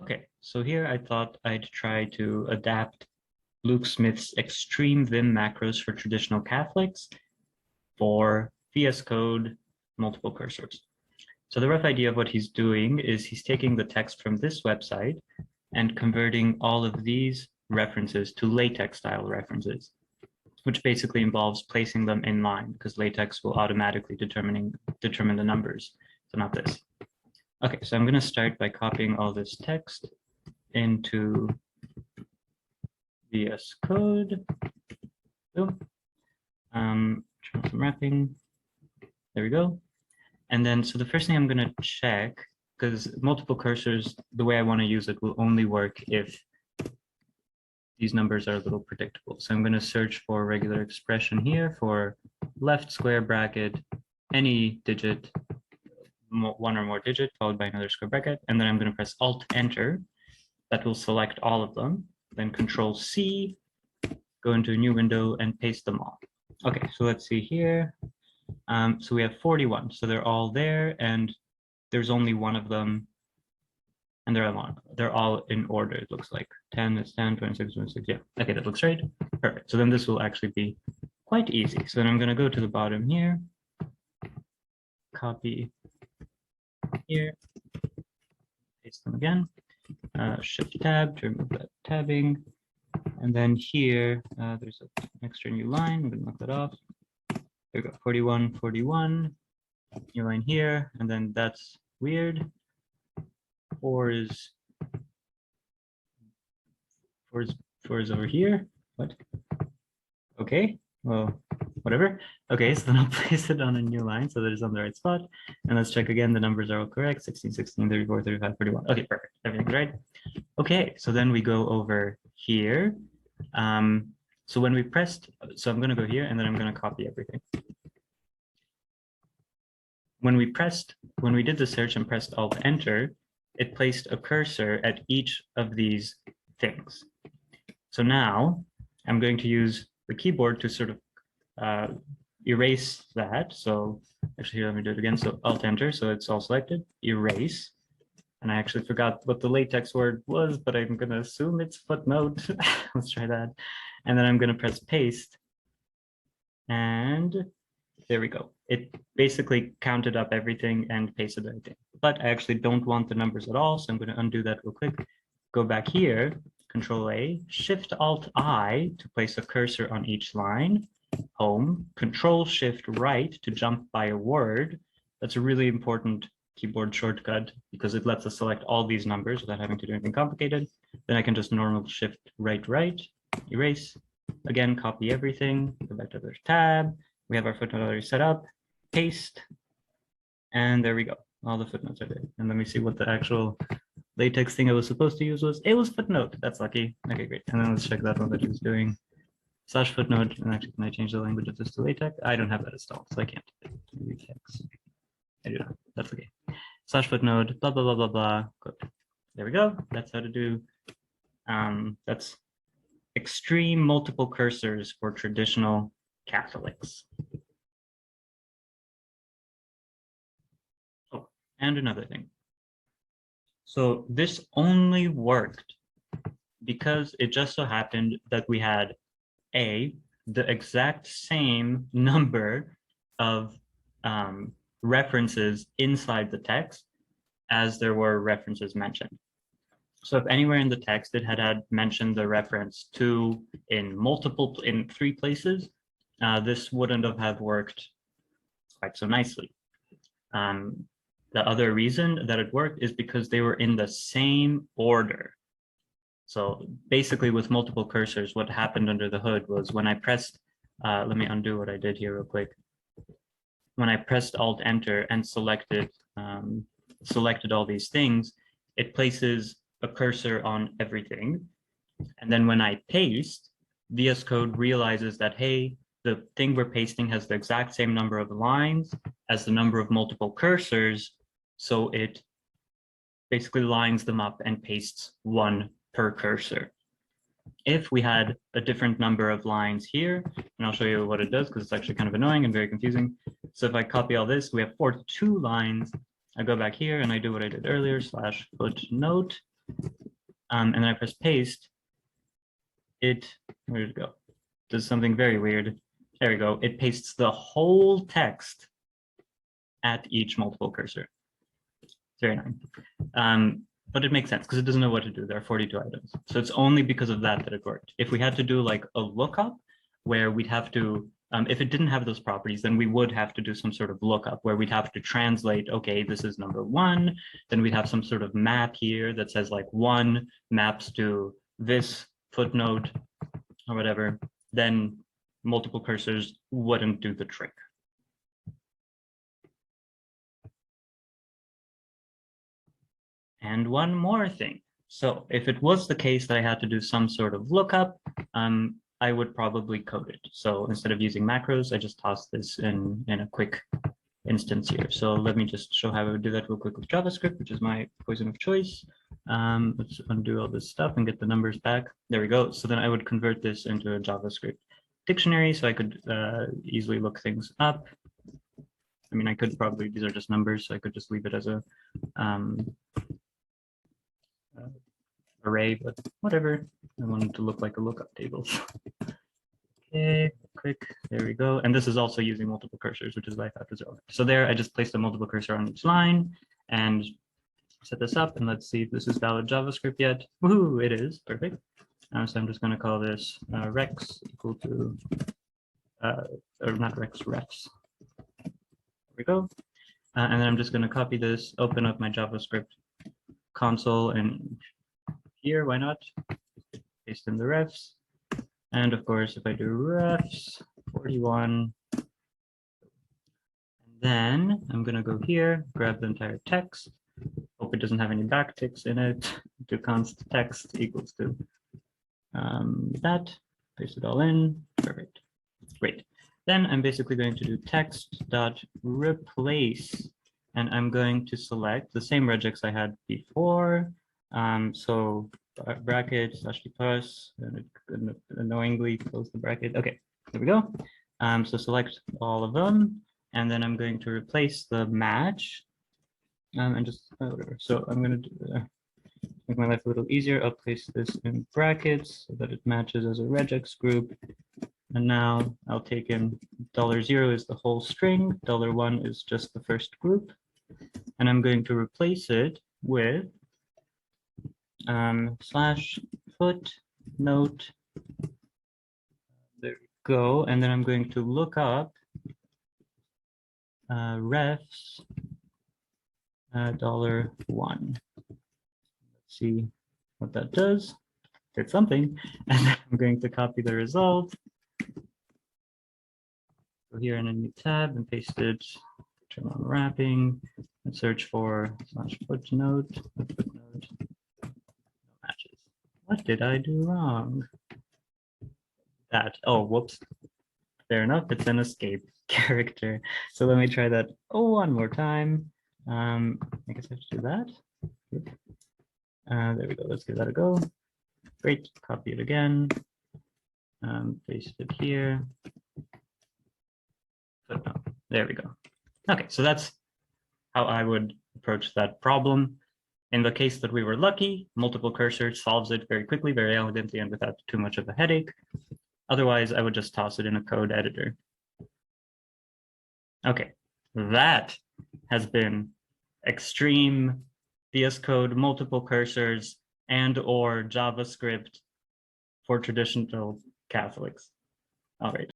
Okay, so here I thought I'd try to adapt Luke Smith's extreme Vim macros for traditional Catholics for VS Code multiple cursors. So the rough idea of what he's doing is he's taking the text from this website and converting all of these references to LaTeX style references, which basically involves placing them in line because LaTeX will automatically determine the numbers. So not this. Okay, so I'm going to start by copying all this text into VS Code. Boom. Turn on some wrapping. There we go. And then, so the first thing I'm going to check, because multiple cursors, the way I want to use it will only work if these numbers are a little predictable. So I'm going to search for a regular expression here for left square bracket, any digit, one or more digit, followed by another square bracket. And then I'm going to press Alt-Enter. That will select all of them. Then Control-C, go into a new window and paste them all. Okay, so let's see here. So we have 41. So they're all there, and there's only one of them. And they're all in order, it looks like. 10 is 10, 26, 26. Yeah, okay, that looks right. Perfect. So then this will actually be quite easy. So then I'm going to go to the bottom here, copy here, paste them again. Shift tab to remove that tabbing. And then here, there's an extra new line. I'm going to knock that off. There we go, 41, 41. New line here. And then that's weird. 4 is over here. What? Okay, well, whatever. Okay, so then I'll place it on a new line so that it's on the right spot. And let's check again, the numbers are all correct. 16, 16, 34, 35, 41. Okay, perfect, everything's right. Okay, so then we go over here. So when we pressed, so I'm gonna go here and then I'm gonna copy everything. When we did the search and pressed Alt-Enter, it placed a cursor at each of these things. So now I'm going to use the keyboard to sort of erase that. So actually, let me do it again. So Alt-Enter, so it's all selected, erase. And I actually forgot what the LaTeX word was, but I'm going to assume it's footnote. Let's try that. And then I'm going to press paste. And there we go. It basically counted up everything and pasted everything. But I actually don't want the numbers at all, so I'm going to undo that real quick. Go back here, Control-A, Shift-Alt-I to place a cursor on each line, home, Control-Shift-Right to jump by a word. That's a really important keyboard shortcut because it lets us select all these numbers without having to do anything complicated. Then I can just normal Shift-Right-Right, erase, again, copy everything, go back to the tab. We have our footnote already set up, paste, and there we go. All the footnotes are there. And let me see what the actual LaTeX thing I was supposed to use was. It was footnote. That's lucky. Okay, great. And then let's check that one that it was doing. Slash footnote. And actually, can I change the language of this to LaTeX? I don't have that installed, so I can't. LaTeX. I do not. That's okay. Slash footnote, blah, blah, blah, blah, blah. Good. There we go. That's how to do. That's extreme multiple cursors for traditional Catholics. Oh, and another thing. So this only worked because it just so happened that we had the exact same number of references inside the text as there were references mentioned. So if anywhere in the text it had mentioned the reference to in 3 places, this wouldn't have worked quite so nicely. The other reason that it worked is because they were in the same order. So basically with multiple cursors, what happened under the hood was when I pressed, let me undo what I did here real quick. When I pressed Alt-Enter and selected all these things, it places a cursor on everything. And then when I paste, VS Code realizes that, hey, the thing we're pasting has the exact same number of lines as the number of multiple cursors. So it basically lines them up and pastes one per cursor. If we had a different number of lines here, and I'll show you what it does because it's actually kind of annoying and very confusing. So if I copy all this, we have 42 lines. I go back here and I do what I did earlier, slash footnote. and then I press paste, where did it go? Does something very weird. There we go. It pastes the whole text at each multiple cursor. It's very nice. But it makes sense because it doesn't know what to do. There are 42 items. So it's only because of that it worked. If we had to do like a lookup where we'd have to, if it didn't have those properties, then we would have to do some sort of lookup where we'd have to translate, okay, this is number 1. Then we'd have some sort of map here that says like 1 maps to this footnote or whatever. Then multiple cursors wouldn't do the trick. And one more thing. So if it was the case that I had to do some sort of lookup, I would probably code it. So instead of using macros, I just toss this in a quick instance here. So let me just show how I would do that real quick with JavaScript, which is my poison of choice. Let's undo all this stuff and get the numbers back. There we go. So then I would convert this into a JavaScript dictionary so I could easily look things up. I mean, I could probably, these are just numbers, so I could just leave it as a array, but whatever. I want it to look like a lookup table. Okay, click, there we go. And this is also using multiple cursors, which is why I thought was relevant. So there, I just placed a multiple cursor on each line and set this up, and let's see if this is valid JavaScript yet. Woohoo, it is, perfect. So I'm just going to call this rex equal to, or not rex, refs. There we go. And then I'm just going to copy this, open up my JavaScript console, and here, why not? Paste in the refs. And of course, if I do refs 41, and then I'm going to go here, grab the entire text. Hope it doesn't have any backticks in it. Do const text equals to that. Paste it all in. Perfect. Great. Then I'm basically going to do text dot replace, and I'm going to select the same regex I had before. So bracket slash deparse, and it annoyingly close the bracket. Okay, there we go. So select all of them, and then I'm going to replace the match, and just whatever. So I'm going to make my life a little easier. I'll place this in brackets so that it matches as a regex group. And now I'll take in $0 is the whole string, $1 is just the first group, and I'm going to replace it with slash footnote. There we go. And then I'm going to look up refs $1. Let's see what that does. Did something. And then I'm going to copy the result. Go here in a new tab and paste it. Turn on wrapping and search for slash footnote. Footnote. Matches. What did I do wrong? That. Oh, whoops. Fair enough. It's an escape character. So let me try that one more time. I guess I have to do that. There we go. Let's give that a go. Great. Copy it again. Paste it here. Footnote. There we go. Okay, so that's how I would approach that problem. In the case that we were lucky, multiple cursors solves it very quickly, very elegantly, and without too much of a headache. Otherwise, I would just toss it in a code editor. Okay, that has been extreme VS Code, multiple cursors, and or JavaScript for traditional Catholics. All right.